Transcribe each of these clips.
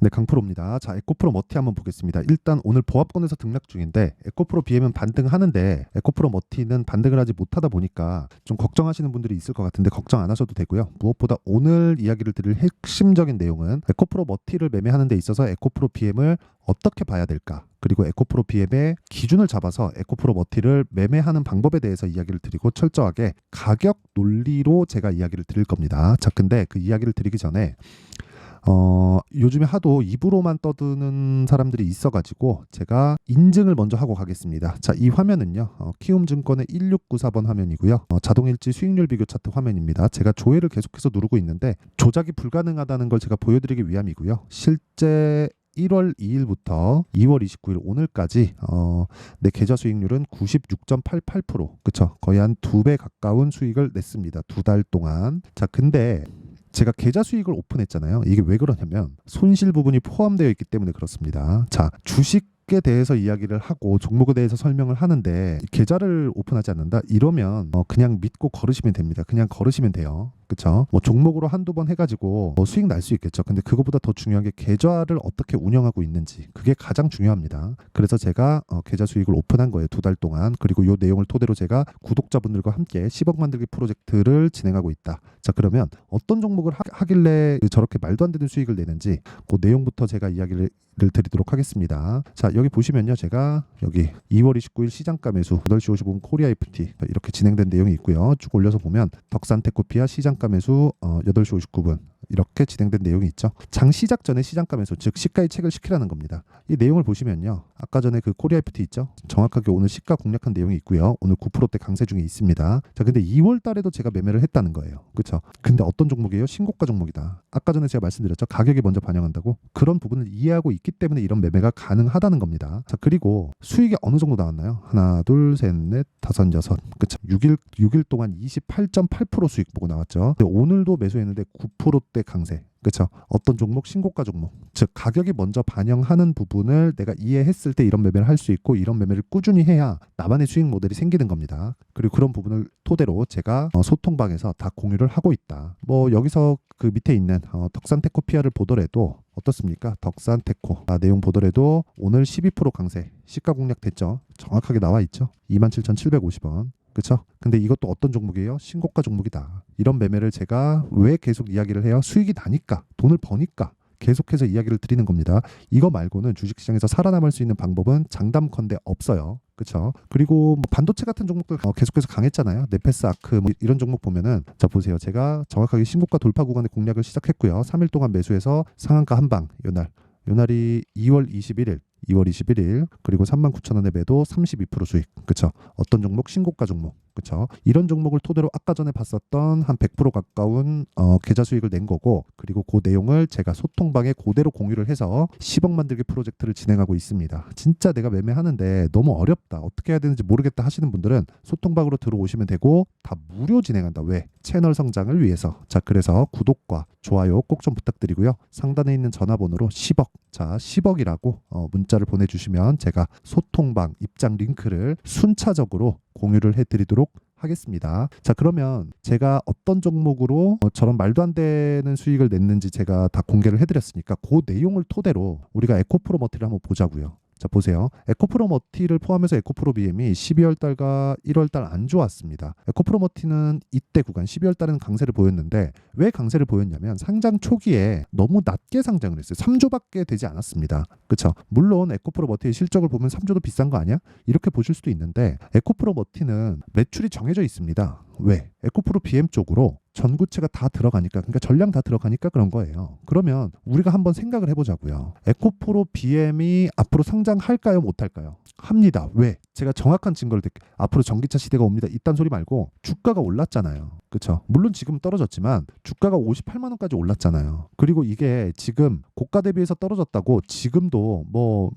네, 강프로입니다. 자, 에코프로 머티 한번 보겠습니다. 일단 오늘 보합권에서 등락 중인데 에코프로 BM은 반등하는데 에코프로 머티는 반등을 하지 못하다 보니까 좀 걱정하시는 분들이 있을 것 같은데 걱정 안 하셔도 되고요. 무엇보다 오늘 이야기를 드릴 핵심적인 내용은 에코프로 머티를 매매하는 데 있어서 에코프로 BM을 어떻게 봐야 될까? 그리고 에코프로 BM의 기준을 잡아서 에코프로 머티를 매매하는 방법에 대해서 이야기를 드리고 철저하게 가격 논리로 제가 이야기를 드릴 겁니다. 자, 근데 그 이야기를 드리기 전에 요즘에 하도 입으로만 떠드는 사람들이 있어가지고 제가 인증을 먼저 하고 가겠습니다. 자, 이 화면은요, 키움증권의 1694번 화면이고요. 자동일지 수익률 비교 차트 화면입니다. 제가 조회를 계속해서 누르고 있는데 조작이 불가능하다는 걸 제가 보여드리기 위함이고요. 실제 1월 2일부터 2월 29일 오늘까지 내 계좌 수익률은 96.88%, 그쵸? 거의 한 2배 가까운 수익을 냈습니다. 2달 동안. 자, 근데 제가 계좌 수익을 오픈했잖아요. 이게 왜 그러냐면 손실 부분이 포함되어 있기 때문에 그렇습니다. 자, 주식에 대해서 이야기를 하고 종목에 대해서 설명을 하는데 계좌를 오픈하지 않는다? 이러면 그냥 믿고 걸으시면 됩니다. 그냥 걸으시면 돼요. 그쵸? 뭐 종목으로 한두 번 해가지고 수익 날 수 있겠죠. 근데 그거보다 더 중요한 게 계좌를 어떻게 운영하고 있는지, 그게 가장 중요합니다. 그래서 제가 계좌 수익을 오픈한 거예요. 2달 동안. 그리고 이 내용을 토대로 제가 구독자분들과 함께 10억 만들기 프로젝트를 진행하고 있다. 자, 그러면 어떤 종목을 하길래 저렇게 말도 안 되는 수익을 내는지 그 내용부터 제가 이야기를 드리도록 하겠습니다. 자, 여기 보시면요, 제가 여기 2월 29일 시장가 매수 8시 55분 코리아 FT 이렇게 진행된 내용이 있고요. 쭉 올려서 보면 덕산테코피아 시장가 매수 8시 59분 이렇게 진행된 내용이 있죠. 장 시작 전에 시장가 매수, 즉 시가의 책을 시키라는 겁니다. 이 내용을 보시면요, 아까 전에 그 코리아 FT 있죠. 정확하게 오늘 시가 공략한 내용이 있고요. 오늘 9%대 강세 중에 있습니다. 자, 근데 2월 달에도 제가 매매를 했다는 거예요. 그렇죠? 근데 어떤 종목이에요? 신고가 종목이다. 아까 전에 제가 말씀드렸죠. 가격이 먼저 반영한다고. 그런 부분을 이해하고 있기 때문에 이런 매매가 가능하다는 겁니다. 자, 그리고 수익이 어느 정도 나왔나요? 하나, 둘, 셋, 넷, 다섯, 여섯. 그쵸? 6일 동안 28.8% 수익 보고 나왔죠. 근데 오늘도 매수했는데 9%대 강세. 그렇죠. 어떤 종목, 신고가 종목, 즉 가격이 먼저 반영하는 부분을 내가 이해했을 때 이런 매매를 할 수 있고, 이런 매매를 꾸준히 해야 나만의 수익 모델이 생기는 겁니다. 그리고 그런 부분을 토대로 제가 소통방에서 다 공유를 하고 있다. 뭐 여기서 그 밑에 있는 덕산테코피아를 보더라도 어떻습니까? 덕산테코 내용 보더라도 오늘 12% 강세, 시가 공략 됐죠. 정확하게 나와 있죠. 27,750원. 그렇죠? 근데 이것도 어떤 종목이에요? 신고가 종목이다. 이런 매매를 제가 왜 계속 이야기를 해요? 수익이 나니까, 돈을 버니까 계속해서 이야기를 드리는 겁니다. 이거 말고는 주식시장에서 살아남을 수 있는 방법은 장담컨대 없어요. 그렇죠? 그리고 뭐 반도체 같은 종목들 계속해서 강했잖아요. 네페스 아크 뭐 이런 종목 보면은, 자 보세요. 제가 정확하게 신고가 돌파 구간의 공략을 시작했고요. 3일 동안 매수해서 상한가 한방 요날이 2월 21일 그리고 39,000원에 매도 32% 수익. 그쵸? 어떤 종목? 신고가 종목. 그쵸? 이런 종목을 토대로 아까 전에 봤었던 한 100% 가까운 계좌 수익을 낸 거고, 그리고 그 내용을 제가 소통방에 그대로 공유를 해서 10억 만들기 프로젝트를 진행하고 있습니다. 진짜 내가 매매하는데 너무 어렵다, 어떻게 해야 되는지 모르겠다 하시는 분들은 소통방으로 들어오시면 되고, 다 무료 진행한다. 왜? 채널 성장을 위해서. 자, 그래서 구독과 좋아요 꼭 좀 부탁드리고요. 상단에 있는 전화번호로 10억, 자 10억이라고 문자를 보내주시면 제가 소통방 입장 링크를 순차적으로 공유를 해드리도록 하겠습니다. 자, 그러면 제가 어떤 종목으로 저런 말도 안 되는 수익을 냈는지 제가 다 공개를 해드렸으니까 그 내용을 토대로 우리가 에코프로 머티를 한번 보자고요. 자, 보세요. 에코프로 머티를 포함해서 에코프로 BM이 12월 달과 1월 달 안 좋았습니다. 에코프로 머티는 이때 구간 12월 달에는 강세를 보였는데, 왜 강세를 보였냐면 상장 초기에 너무 낮게 상장을 했어요. 3조밖에 되지 않았습니다. 그렇죠? 물론 에코프로 머티의 실적을 보면 3조도 비싼 거 아니야? 이렇게 보실 수도 있는데, 에코프로 머티는 매출이 정해져 있습니다. 왜? 에코프로 BM 쪽으로 전구체가 다 들어가니까, 그러니까 전량 다 들어가니까 그런 거예요. 그러면 우리가 한번 생각을 해보자고요. 에코프로 BM이 앞으로 상장할까요, 못할까요? 합니다. 왜? 제가 정확한 증거를 드릴게요. 앞으로 전기차 시대가 옵니다. 이딴 소리 말고 주가가 올랐잖아요. 그렇죠? 물론 지금 떨어졌지만 주가가 58만 원까지 올랐잖아요. 그리고 이게 지금 고가 대비해서 떨어졌다고 지금도 뭐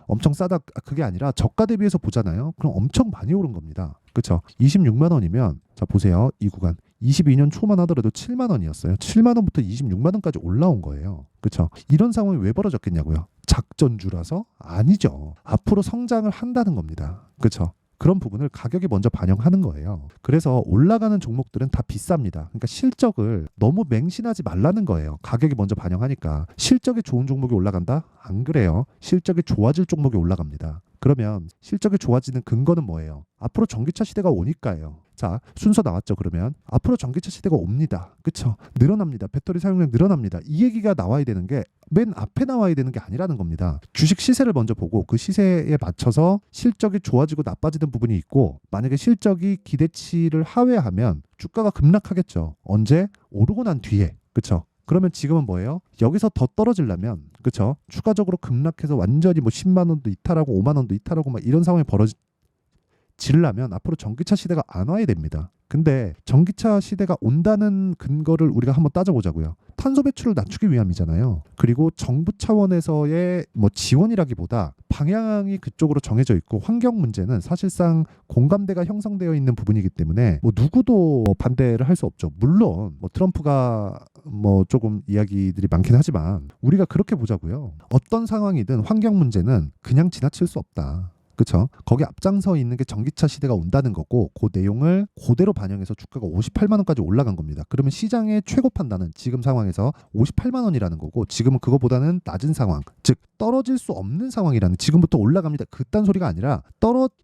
엄청 싸다 그게 아니라 저가 대비해서 보잖아요. 그럼 엄청 많이 오른 겁니다. 그렇죠? 26만 원이면 자 보세요. 이 구간 22년 초만 하더라도 7만 원이었어요. 7만 원부터 26만 원까지 올라온 거예요. 그렇죠? 이런 상황이 왜 벌어졌겠냐고요? 작전주라서? 아니죠. 앞으로 성장을 한다는 겁니다. 그렇죠? 그런 부분을 가격이 먼저 반영하는 거예요. 그래서 올라가는 종목들은 다 비쌉니다. 그러니까 실적을 너무 맹신하지 말라는 거예요. 가격이 먼저 반영하니까. 실적이 좋은 종목이 올라간다? 안 그래요. 실적이 좋아질 종목이 올라갑니다. 그러면 실적이 좋아지는 근거는 뭐예요? 앞으로 전기차 시대가 오니까요. 자, 순서 나왔죠. 그러면 앞으로 전기차 시대가 옵니다. 그쵸? 늘어납니다. 배터리 사용량 늘어납니다. 이 얘기가 나와야 되는 게 맨 앞에 나와야 되는 게 아니라는 겁니다. 주식 시세를 먼저 보고 그 시세에 맞춰서 실적이 좋아지고 나빠지는 부분이 있고, 만약에 실적이 기대치를 하회하면 주가가 급락하겠죠. 언제? 오르고 난 뒤에. 그쵸? 그러면 지금은 뭐예요? 여기서 더 떨어지려면, 그쵸? 추가적으로 급락해서 완전히 뭐 10만 원도 이탈하고 5만 원도 이탈하고 막 이런 상황이 벌어지려면 앞으로 전기차 시대가 안 와야 됩니다. 근데 전기차 시대가 온다는 근거를 우리가 한번 따져보자고요. 탄소 배출을 낮추기 위함이잖아요. 그리고 정부 차원에서의 뭐 지원이라기보다 방향이 그쪽으로 정해져 있고, 환경 문제는 사실상 공감대가 형성되어 있는 부분이기 때문에 뭐 누구도 반대를 할 수 없죠. 물론 뭐 트럼프가 뭐 조금 이야기들이 많긴 하지만 우리가 그렇게 보자고요. 어떤 상황이든 환경 문제는 그냥 지나칠 수 없다. 그쵸? 거기 앞장서 있는 게 전기차 시대가 온다는 거고, 그 내용을 그대로 반영해서 주가가 58만 원까지 올라간 겁니다. 그러면 시장의 최고 판단은 지금 상황에서 58만 원이라는 거고, 지금은 그거보다는 낮은 상황, 즉 떨어질 수 없는 상황이라는, 지금부터 올라갑니다 그딴 소리가 아니라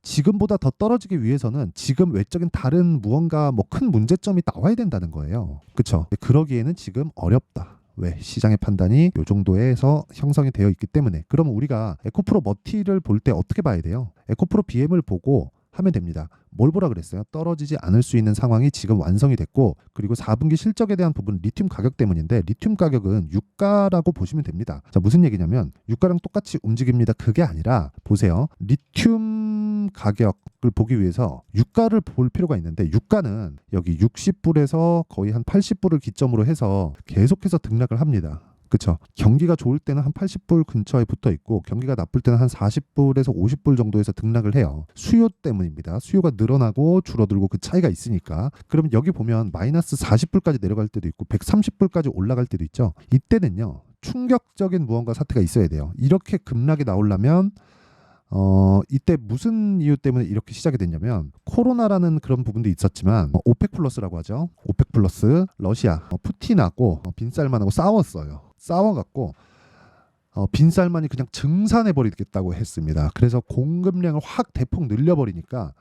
지금보다 더 떨어지기 위해서는 지금 외적인 다른 무언가 뭐 큰 문제점이 나와야 된다는 거예요. 그쵸? 그러기에는 지금 어렵다. 왜? 시장의 판단이 이 정도에서 형성이 되어 있기 때문에. 그러면 우리가 에코프로 머티를 볼 때 어떻게 봐야 돼요? 에코프로 BM을 보고 하면 됩니다. 뭘 보라 그랬어요? 떨어지지 않을 수 있는 상황이 지금 완성이 됐고, 그리고 4분기 실적에 대한 부분 리튬 가격 때문인데, 리튬 가격은 유가라고 보시면 됩니다. 자, 무슨 얘기냐면 유가랑 똑같이 움직입니다. 그게 아니라 보세요. 리튬 가격을 보기 위해서 유가를 볼 필요가 있는데, 유가는 여기 60불에서 거의 한 80불을 기점으로 해서 계속해서 등락을 합니다. 그쵸? 경기가 좋을 때는 한 80불 근처에 붙어 있고, 경기가 나쁠 때는 한 40불에서 50불 정도에서 등락을 해요. 수요 때문입니다. 수요가 늘어나고 줄어들고 그 차이가 있으니까. 그러면 여기 보면 마이너스 40불까지 내려갈 때도 있고 130불까지 올라갈 때도 있죠. 이때는요, 충격적인 무언가 사태가 있어야 돼요. 이렇게 급락이 나오려면 이때 무슨 이유 때문에 이렇게 시작이 됐냐면, 코로나라는 그런 부분도 있었지만 오펙 플러스라고 하죠. 오펙 플러스, 러시아 푸틴하고 빈살만하고 싸워갖고 빈살만이 그냥 증산해버리겠다고 했습니다. 그래서 공급량을 확 대폭 늘려버리니까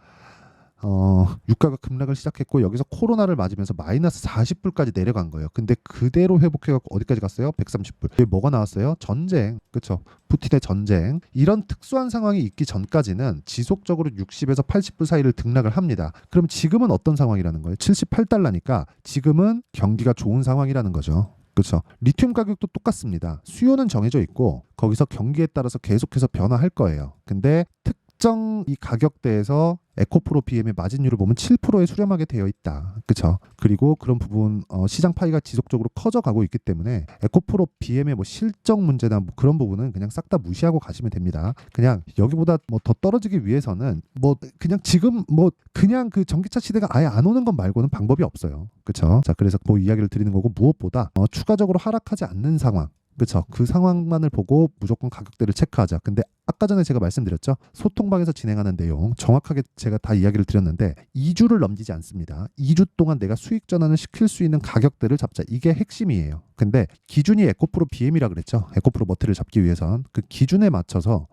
유가가 급락을 시작했고, 여기서 코로나를 맞으면서 마이너스 40불까지 내려간 거예요. 근데 그대로 회복해갖고 어디까지 갔어요? 130불. 이게 뭐가 나왔어요? 전쟁. 그쵸? 푸틴의 전쟁. 이런 특수한 상황이 있기 전까지는 지속적으로 60에서 80불 사이를 등락을 합니다. 그럼 지금은 어떤 상황이라는 거예요? 78달러니까 지금은 경기가 좋은 상황이라는 거죠. 그렇죠. 리튬 가격도 똑같습니다. 수요는 정해져 있고 거기서 경기에 따라서 계속해서 변화할 거예요. 근데 특정 이 가격대에서 에코프로 BM의 마진율을 보면 7%에 수렴하게 되어 있다. 그렇죠? 그리고 그런 부분 시장 파이가 지속적으로 커져가고 있기 때문에 에코프로 BM의 뭐 실적 문제나 뭐 그런 부분은 그냥 싹 다 무시하고 가시면 됩니다. 그냥 여기보다 뭐 더 떨어지기 위해서는 뭐 그냥 지금 뭐 그냥 그 전기차 시대가 아예 안 오는 것 말고는 방법이 없어요. 그렇죠? 자, 그래서 그 이야기를 드리는 거고, 무엇보다 추가적으로 하락하지 않는 상황. 그렇죠. 그 상황만을 보고 무조건 가격대를 체크하자. 근데 아까 전에 제가 말씀드렸죠. 소통방에서 진행하는 내용 정확하게 제가 다 이야기를 드렸는데 2주를 넘기지 않습니다. 2주 동안 내가 수익 전환을 시킬 수 있는 가격대를 잡자. 이게 핵심이에요. 근데 기준이 에코프로 BM이라 그랬죠. 에코프로 머티를 잡기 위해선 그 기준에 맞춰서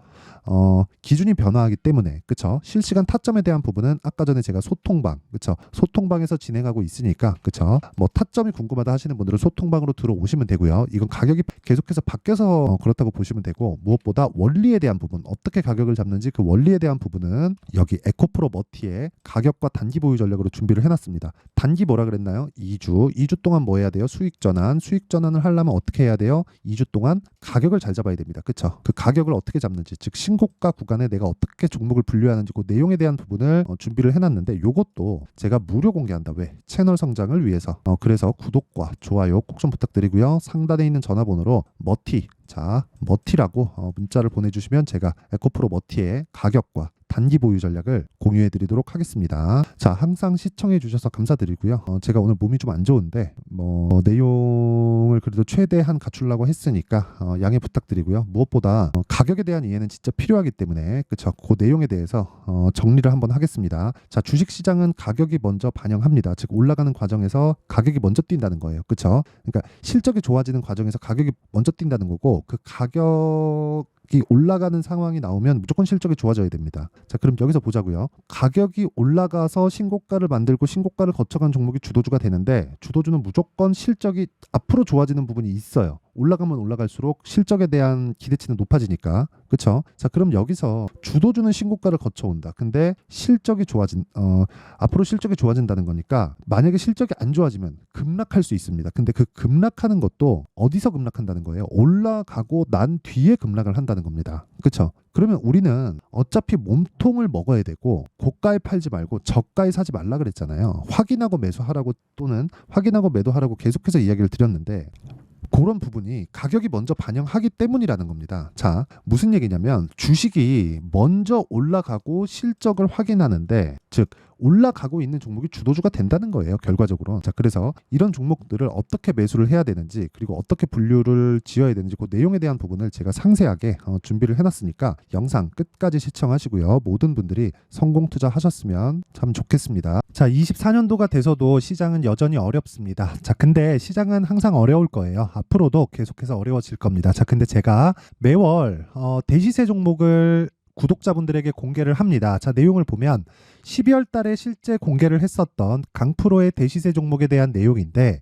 기준이 변화하기 때문에, 그쵸? 실시간 타점에 대한 부분은 아까 전에 제가 소통방, 그쵸? 소통방에서 진행하고 있으니까, 그쵸? 뭐 타점이 궁금하다 하시는 분들은 소통방으로 들어오시면 되고요. 이건 가격이 계속해서 바뀌어서 그렇다고 보시면 되고, 무엇보다 원리에 대한 부분, 어떻게 가격을 잡는지 그 원리에 대한 부분은 여기 에코프로 머티의 가격과 단기 보유 전략으로 준비를 해놨습니다. 단기 뭐라 그랬나요? 2주 동안 뭐 해야 돼요? 수익 전환을 하려면 어떻게 해야 돼요? 2주 동안 가격을 잘 잡아야 됩니다. 그쵸? 그 가격을 어떻게 잡는지, 즉 신고가 구간에 내가 어떻게 종목을 분류하는지 그 내용에 대한 부분을 준비를 해놨는데, 이것도 제가 무료 공개한다. 왜? 채널 성장을 위해서. 그래서 구독과 좋아요 꼭 좀 부탁드리고요. 상단에 있는 전화번호로 머티 자, 머티라고 문자를 보내주시면 제가 에코프로 머티의 가격과 단기 보유 전략을 공유해 드리도록 하겠습니다. 자, 항상 시청해 주셔서 감사드리고요. 제가 오늘 몸이 좀 안 좋은데 내용을 그래도 최대한 갖추려고 했으니까 양해 부탁드리고요. 무엇보다 가격에 대한 이해는 진짜 필요하기 때문에 그쵸? 그 내용에 대해서 정리를 한번 하겠습니다. 자, 주식시장은 가격이 먼저 반영합니다. 즉 올라가는 과정에서 가격이 먼저 뛴다는 거예요. 그쵸? 그러니까 실적이 좋아지는 과정에서 가격이 먼저 뛴다는 거고 그 가격이 올라가는 상황이 나오면 무조건 실적이 좋아져야 됩니다. 자, 그럼 여기서 보자고요. 가격이 올라가서 신고가를 만들고 신고가를 거쳐간 종목이 주도주가 되는데 주도주는 무조건 실적이 앞으로 좋아지는 부분이 있어요. 올라가면 올라갈수록 실적에 대한 기대치는 높아지니까. 그쵸? 자, 그럼 여기서 주도주는 신고가를 거쳐온다. 근데 실적이 앞으로 실적이 좋아진다는 거니까 만약에 실적이 안 좋아지면 급락할 수 있습니다. 근데 그 급락하는 것도 어디서 급락한다는 거예요? 올라가고 난 뒤에 급락을 한다는 겁니다. 그쵸? 그러면 우리는 어차피 몸통을 먹어야 되고 고가에 팔지 말고 저가에 사지 말라 그랬잖아요. 확인하고 매수하라고 또는 확인하고 매도하라고 계속해서 이야기를 드렸는데 그런 부분이 가격이 먼저 반영하기 때문이라는 겁니다. 자, 무슨 얘기냐면 주식이 먼저 올라가고 실적을 확인하는데 즉 올라가고 있는 종목이 주도주가 된다는 거예요. 결과적으로. 자, 그래서 이런 종목들을 어떻게 매수를 해야 되는지 그리고 어떻게 분류를 지어야 되는지 그 내용에 대한 부분을 제가 상세하게 준비를 해놨으니까 영상 끝까지 시청하시고요. 모든 분들이 성공 투자하셨으면 참 좋겠습니다. 자, 24년도가 돼서도 시장은 여전히 어렵습니다. 자, 근데 시장은 항상 어려울 거예요. 앞으로도 계속해서 어려워질 겁니다. 자, 근데 제가 매월 대시세 종목을 구독자분들에게 공개를 합니다. 자, 내용을 보면 12월 달에 실제 공개를 했었던 강프로의 대시세 종목에 대한 내용인데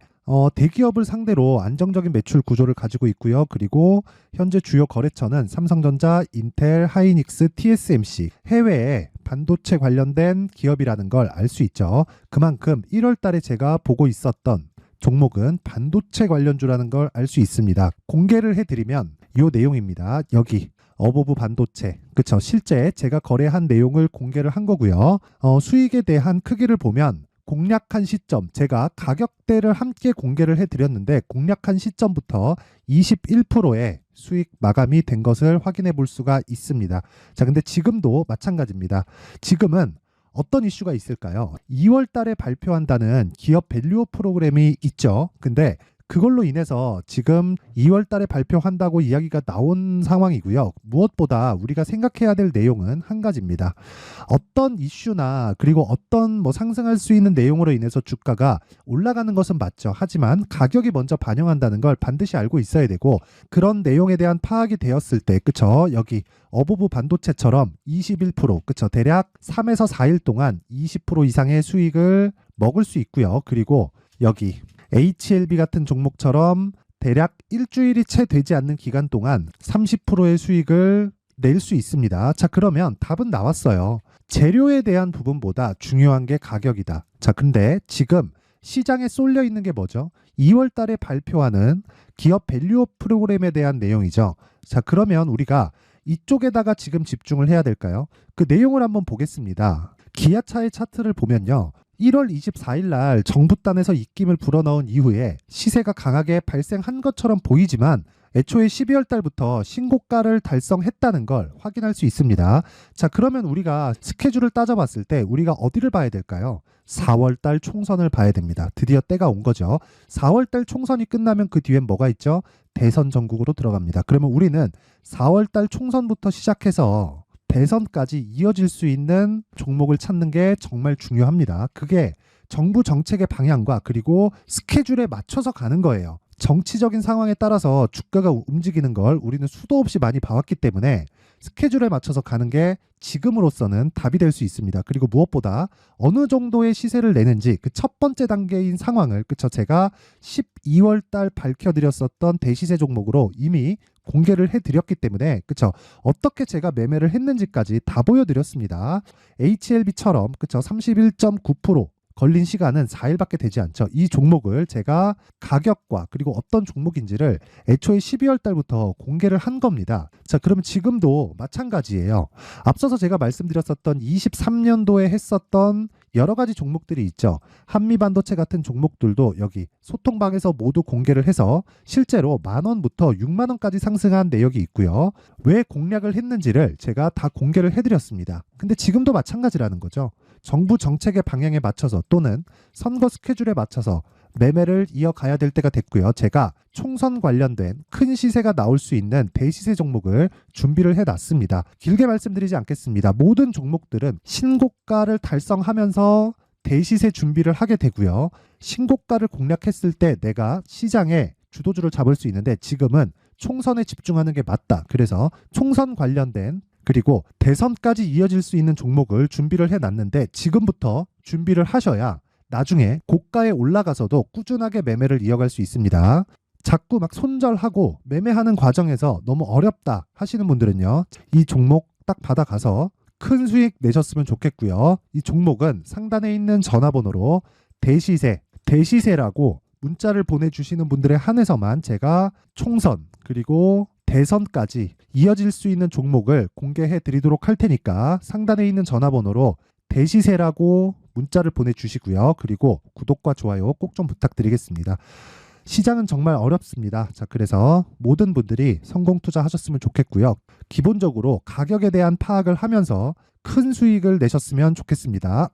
대기업을 상대로 안정적인 매출 구조를 가지고 있고요. 그리고 현재 주요 거래처는 삼성전자, 인텔, 하이닉스, TSMC, 해외에 반도체 관련된 기업이라는 걸 알 수 있죠. 그만큼 1월 달에 제가 보고 있었던 종목은 반도체 관련주라는 걸 알 수 있습니다. 공개를 해드리면 이 내용입니다. 여기 어보브 반도체, 그쵸? 실제 제가 거래한 내용을 공개를 한 거고요. 수익에 대한 크기를 보면 공략한 시점, 제가 가격대를 함께 공개를 해드렸는데 공략한 시점부터 21%의 수익 마감이 된 것을 확인해 볼 수가 있습니다. 자, 근데 지금도 마찬가지입니다. 지금은 어떤 이슈가 있을까요? 2월 달에 발표한다는 기업 밸류업 프로그램이 있죠. 근데 그걸로 인해서 지금 2월 달에 발표한다고 이야기가 나온 상황이고요. 무엇보다 우리가 생각해야 될 내용은 한 가지입니다. 어떤 이슈나 그리고 어떤 상승할 수 있는 내용으로 인해서 주가가 올라가는 것은 맞죠. 하지만 가격이 먼저 반영한다는 걸 반드시 알고 있어야 되고 그런 내용에 대한 파악이 되었을 때 그쵸? 여기 어보브 반도체처럼 21% 그쵸? 대략 3에서 4일 동안 20% 이상의 수익을 먹을 수 있고요. 그리고 여기 HLB 같은 종목처럼 대략 일주일이 채 되지 않는 기간 동안 30%의 수익을 낼 수 있습니다. 자, 그러면 답은 나왔어요. 재료에 대한 부분보다 중요한 게 가격이다. 자, 근데 지금 시장에 쏠려 있는 게 뭐죠? 2월 달에 발표하는 기업 밸류업 프로그램에 대한 내용이죠. 자, 그러면 우리가 이쪽에다가 지금 집중을 해야 될까요? 그 내용을 한번 보겠습니다. 기아차의 차트를 보면요. 1월 24일 날 정부단에서 입김을 불어넣은 이후에 시세가 강하게 발생한 것처럼 보이지만 애초에 12월 달부터 신고가를 달성했다는 걸 확인할 수 있습니다. 자, 그러면 우리가 스케줄을 따져봤을 때 우리가 어디를 봐야 될까요? 4월 달 총선을 봐야 됩니다. 드디어 때가 온 거죠. 4월 달 총선이 끝나면 그 뒤엔 뭐가 있죠? 대선 전국으로 들어갑니다. 그러면 우리는 4월 달 총선부터 시작해서 대선까지 이어질 수 있는 종목을 찾는 게 정말 중요합니다. 그게 정부 정책의 방향과 그리고 스케줄에 맞춰서 가는 거예요. 정치적인 상황에 따라서 주가가 움직이는 걸 우리는 수도 없이 많이 봐왔기 때문에 스케줄에 맞춰서 가는 게 지금으로서는 답이 될 수 있습니다. 그리고 무엇보다 어느 정도의 시세를 내는지 그 첫 번째 단계인 상황을 그쵸? 제가 12월 달 밝혀드렸었던 대시세 종목으로 이미 공개를 해드렸기 때문에 그쵸? 어떻게 제가 매매를 했는지까지 다 보여드렸습니다. HLB처럼 그쵸? 31.9% 걸린 시간은 4일밖에 되지 않죠. 이 종목을 제가 가격과 그리고 어떤 종목인지를 애초에 12월 달부터 공개를 한 겁니다. 자, 그럼 지금도 마찬가지예요. 앞서서 제가 말씀드렸었던 23년도에 했었던 여러 가지 종목들이 있죠. 한미반도체 같은 종목들도 여기 소통방에서 모두 공개를 해서 실제로 10,000원부터 60,000원까지 상승한 내역이 있고요. 왜 공략을 했는지를 제가 다 공개를 해드렸습니다. 근데 지금도 마찬가지라는 거죠. 정부 정책의 방향에 맞춰서 또는 선거 스케줄에 맞춰서 매매를 이어가야 될 때가 됐고요. 제가 총선 관련된 큰 시세가 나올 수 있는 대시세 종목을 준비를 해놨습니다. 길게 말씀드리지 않겠습니다. 모든 종목들은 신고가를 달성하면서 대시세 준비를 하게 되고요. 신고가를 공략했을 때 내가 시장에 주도주를 잡을 수 있는데 지금은 총선에 집중하는 게 맞다. 그래서 총선 관련된 그리고 대선까지 이어질 수 있는 종목을 준비를 해놨는데 지금부터 준비를 하셔야 나중에 고가에 올라가서도 꾸준하게 매매를 이어갈 수 있습니다. 자꾸 막 손절하고 매매하는 과정에서 너무 어렵다 하시는 분들은요. 이 종목 딱 받아가서 큰 수익 내셨으면 좋겠고요. 이 종목은 상단에 있는 전화번호로 대시세라고 문자를 보내주시는 분들에 한해서만 제가 총선 그리고 대선까지 이어질 수 있는 종목을 공개해 드리도록 할 테니까 상단에 있는 전화번호로 대시세라고 문자를 보내주시고요. 그리고 구독과 좋아요 꼭 좀 부탁드리겠습니다. 시장은 정말 어렵습니다. 자, 그래서 모든 분들이 성공 투자하셨으면 좋겠고요. 기본적으로 가격에 대한 파악을 하면서 큰 수익을 내셨으면 좋겠습니다.